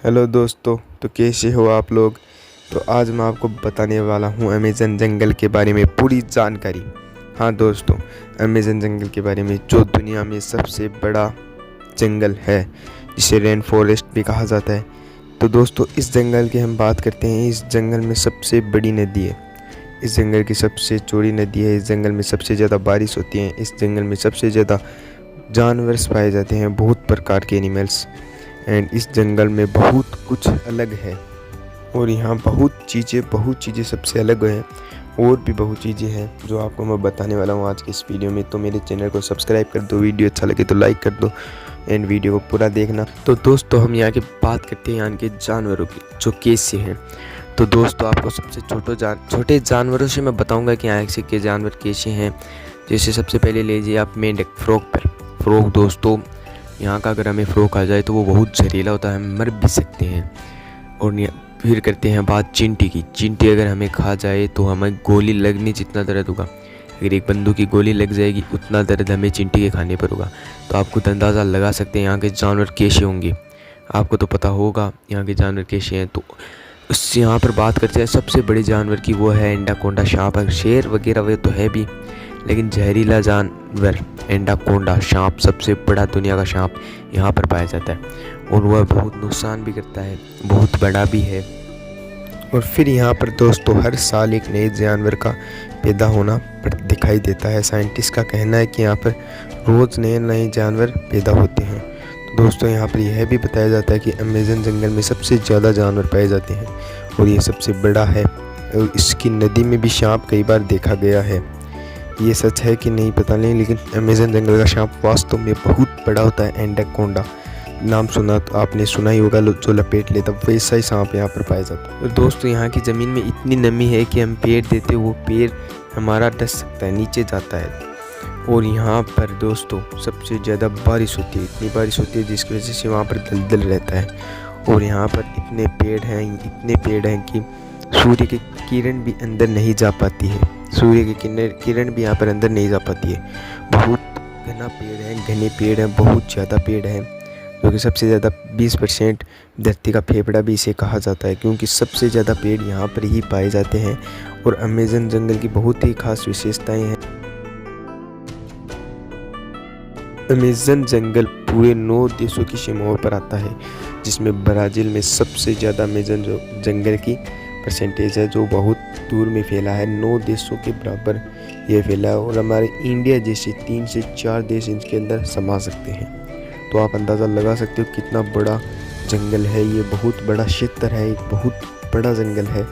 Hello दोस्तों, तो कैसे हो आप लोग। तो आज मैं आपको बताने वाला हूँ अमेज़न जंगल के बारे में पूरी जानकारी। हाँ दोस्तों, अमेज़न जंगल के बारे में जो दुनिया में सबसे बड़ा जंगल है, जिसे रेन फॉरेस्ट भी कहा जाता है। तो दोस्तों, इस जंगल की हम बात करते हैं। इस जंगल में सबसे बड़ी नदी है, इस जंगल की सबसे चौड़ी नदी है, इस जंगल में सबसे ज़्यादा बारिश होती है, इस जंगल में सबसे ज़्यादा जानवर पाए जाते हैं, बहुत प्रकार के एनिमल्स। एंड इस जंगल में बहुत कुछ अलग है और यहाँ बहुत चीज़ें सबसे अलग हैं। और भी बहुत चीज़ें हैं जो आपको मैं बताने वाला हूँ आज की इस वीडियो में। तो मेरे चैनल को सब्सक्राइब कर दो, वीडियो अच्छा लगे तो लाइक कर दो एंड वीडियो को पूरा देखना। तो दोस्तों, हम यहाँ की बात करते हैं यहाँ के जानवरों की जो कैसे हैं। तो दोस्तों, आपको सबसे छोटे जानवरों से मैं बताऊँगा कि यहाँ के जानवर कैसे हैं। जैसे सबसे पहले लीजिए आप मेंढक, फ्रॉग दोस्तों, यहाँ का अगर हमें फ्रॉग आ जाए तो वो बहुत जहरीला होता है, हम मर भी सकते हैं। और फिर करते हैं बात चींटी की। चींटी अगर हमें खा जाए तो हमें गोली लगने जितना दर्द होगा, अगर एक बंदूक की गोली लग जाएगी उतना दर्द हमें चींटी के खाने पर होगा। तो आप खुद अंदाज़ा लगा सकते हैं यहाँ के जानवर कैसे होंगे। आपको तो पता होगा यहाँ के जानवर कैसे हैं। तो उससे यहाँ पर बात करते हैं सबसे बड़े जानवर की, वो है एंडाकोंडा सांप। शेर वगैरह वे तो है भी, लेकिन जहरीला जानवर एंडाकोंडा सांप, सबसे बड़ा दुनिया का सांप यहाँ पर पाया जाता है और वह बहुत नुकसान भी करता है, बहुत बड़ा भी है। और फिर यहाँ पर दोस्तों हर साल एक नए जानवर का पैदा होना दिखाई देता है। साइंटिस्ट का कहना है कि यहाँ पर रोज़ नए नए जानवर पैदा होते हैं। तो दोस्तों, यहाँ पर यह भी बताया जाता है कि अमेज़न जंगल में सबसे ज़्यादा जानवर पाए जाते हैं और ये सबसे बड़ा है। और इसकी नदी में भी सांप कई बार देखा गया है। ये सच है कि नहीं पता नहीं, लेकिन अमेज़न जंगल का सांप वास्तव में बहुत बड़ा होता है। एंडाकोंडा नाम सुना तो आपने सुना ही होगा, जो लपेट लेता, वैसा ही सांप यहाँ पर पाया जाता है। तो दोस्तों, यहाँ की ज़मीन में इतनी नमी है कि हम पेड़ देते वो पेड़ हमारा डस सकता है, नीचे जाता है। और यहाँ पर दोस्तों सबसे ज़्यादा बारिश होती है, इतनी बारिश होती है जिसकी वजह से वहाँ पर दलदल रहता है। और यहाँ पर इतने पेड़ हैं कि सूर्य की किरण भी अंदर नहीं जा पाती है, सूर्य की किरण भी यहाँ पर अंदर नहीं जा पाती है। बहुत घने पेड़ हैं, बहुत ज़्यादा पेड़ हैं, जो कि सबसे ज़्यादा 20% धरती का फेफड़ा भी इसे कहा जाता है, क्योंकि सबसे ज़्यादा पेड़ यहाँ पर ही पाए जाते हैं। और अमेज़न जंगल की बहुत ही खास विशेषताएं हैं। अमेज़न जंगल पूरे 9 देशों की सीमाओं पर आता है, जिसमें ब्राज़ील में सबसे ज़्यादा अमेज़न जंगल की परसेंटेज है, जो बहुत दूर में फैला है, 9 देशों के बराबर यह फैला है। और हमारे इंडिया जैसे 3 से 4 देश इसके अंदर समा सकते हैं। तो आप अंदाज़ा लगा सकते हो कितना बड़ा जंगल है। ये बहुत बड़ा क्षेत्र है, एक बहुत बड़ा जंगल है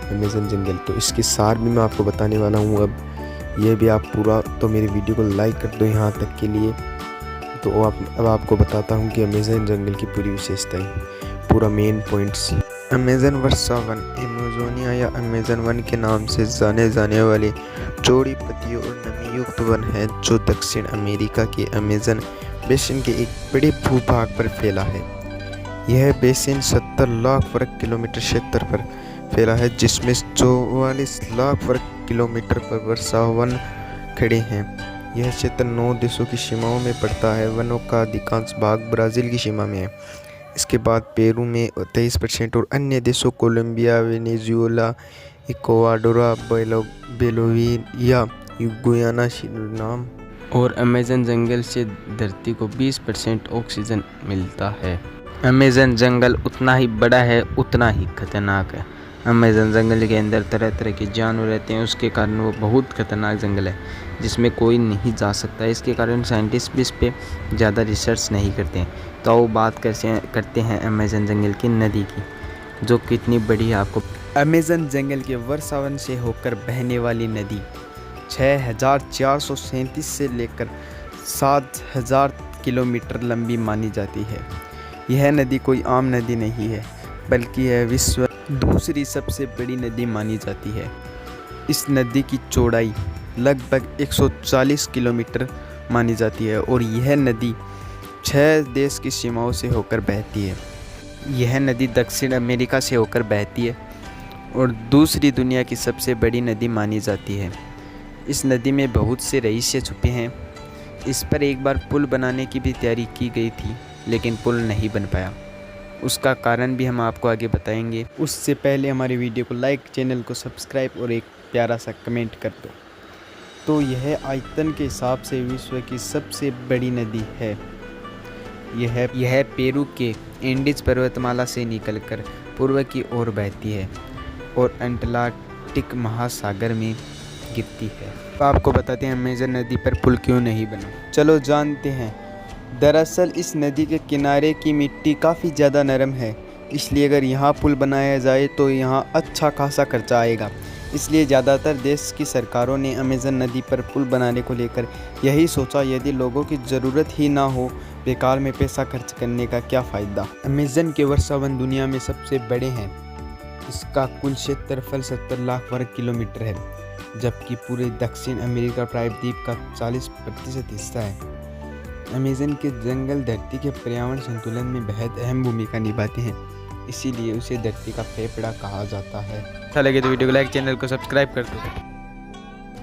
अमेज़न जंगल। तो इसके सार भी मैं आपको बताने वाला हूँ। अब ये भी आप पूरा, तो मेरी वीडियो को लाइक कर दो यहाँ तक के लिए। तो अब आपको बताता हूँ कि अमेज़न जंगल की पूरी विशेषताएं, पूरा मेन पॉइंट्स। अमेज़न वर्षा वन अमेजोनिया या अमेज़न वन के नाम से जाने जाने वाली चौड़ी पत्तियों और नमीयुक्त वन है, जो दक्षिण अमेरिका के अमेज़न बेसिन के एक बड़े भूभाग पर फैला है। यह बेसिन 70 लाख वर्ग किलोमीटर क्षेत्र पर फैला है, जिसमें 44 लाख वर्ग किलोमीटर पर वर्षा वन खड़े हैं। यह क्षेत्र 9 देशों की सीमाओं में पड़ता है। वनों का अधिकांश भाग ब्राज़ील की सीमा में है, इसके बाद पेरू में 23% और अन्य देशों Colombia, Venezuela, Ecuador, Bolivia, Guyana, Suriname. और अमेज़न जंगल से धरती को 20% ऑक्सीजन मिलता है। अमेज़न जंगल उतना ही बड़ा है, उतना ही खतरनाक है। अमेज़न जंगल के अंदर तरह तरह के जानवर रहते हैं, उसके कारण वो बहुत खतरनाक जंगल है, जिसमें कोई नहीं जा सकता। इसके कारण साइंटिस्ट भी इस पर ज़्यादा रिसर्च नहीं करते हैं। तो वो बात करते हैं अमेज़न जंगल की नदी की, जो कितनी बड़ी है आपको। अमेज़न जंगल के वर्षा वन से होकर बहने वाली नदी 6437 से लेकर 7000 किलोमीटर लंबी मानी जाती है। यह नदी कोई आम नदी नहीं है, बल्कि यह विश्व दूसरी सबसे बड़ी नदी मानी जाती है। इस नदी की चौड़ाई लगभग 140 किलोमीटर मानी जाती है और यह नदी 6 देश की सीमाओं से होकर बहती है। यह नदी दक्षिण अमेरिका से होकर बहती है और दूसरी दुनिया की सबसे बड़ी नदी मानी जाती है। इस नदी में बहुत से रहस्य छुपे हैं। इस पर एक बार पुल बनाने की भी तैयारी की गई थी, लेकिन पुल नहीं बन पाया। उसका कारण भी हम आपको आगे बताएंगे। उससे पहले हमारी वीडियो को लाइक, चैनल को सब्सक्राइब और एक प्यारा सा कमेंट कर दो। तो यह आयतन के हिसाब से विश्व की सबसे बड़ी नदी है। यह पेरू के एंडीज पर्वतमाला से निकलकर पूर्व की ओर बहती है और अटलांटिक महासागर में गिरती है। तो आपको बताते हैं अमेज़न नदी पर पुल क्यों नहीं बना। चलो जानते हैं। दरअसल इस नदी के किनारे की मिट्टी काफ़ी ज़्यादा नरम है, इसलिए अगर यहाँ पुल बनाया जाए तो यहाँ अच्छा खासा खर्चा आएगा। इसलिए ज़्यादातर देश की सरकारों ने अमेज़न नदी पर पुल बनाने को लेकर यही सोचा, यदि लोगों की ज़रूरत ही ना हो, बेकार में पैसा खर्च करने का क्या फ़ायदा। अमेज़न के वर्षावन दुनिया में सबसे बड़े हैं। इसका कुल क्षेत्रफल 70 लाख वर्ग किलोमीटर है, जबकि पूरे दक्षिण अमेरिका प्रायद्वीप का 40% हिस्सा है। अमेज़न के जंगल धरती के पर्यावरण संतुलन में बेहद अहम भूमिका निभाते हैं, इसीलिए उसे धरती का फेफड़ा कहा जाता है। अच्छा लगे तो वीडियो को लाइक, चैनल को सब्सक्राइब कर दो।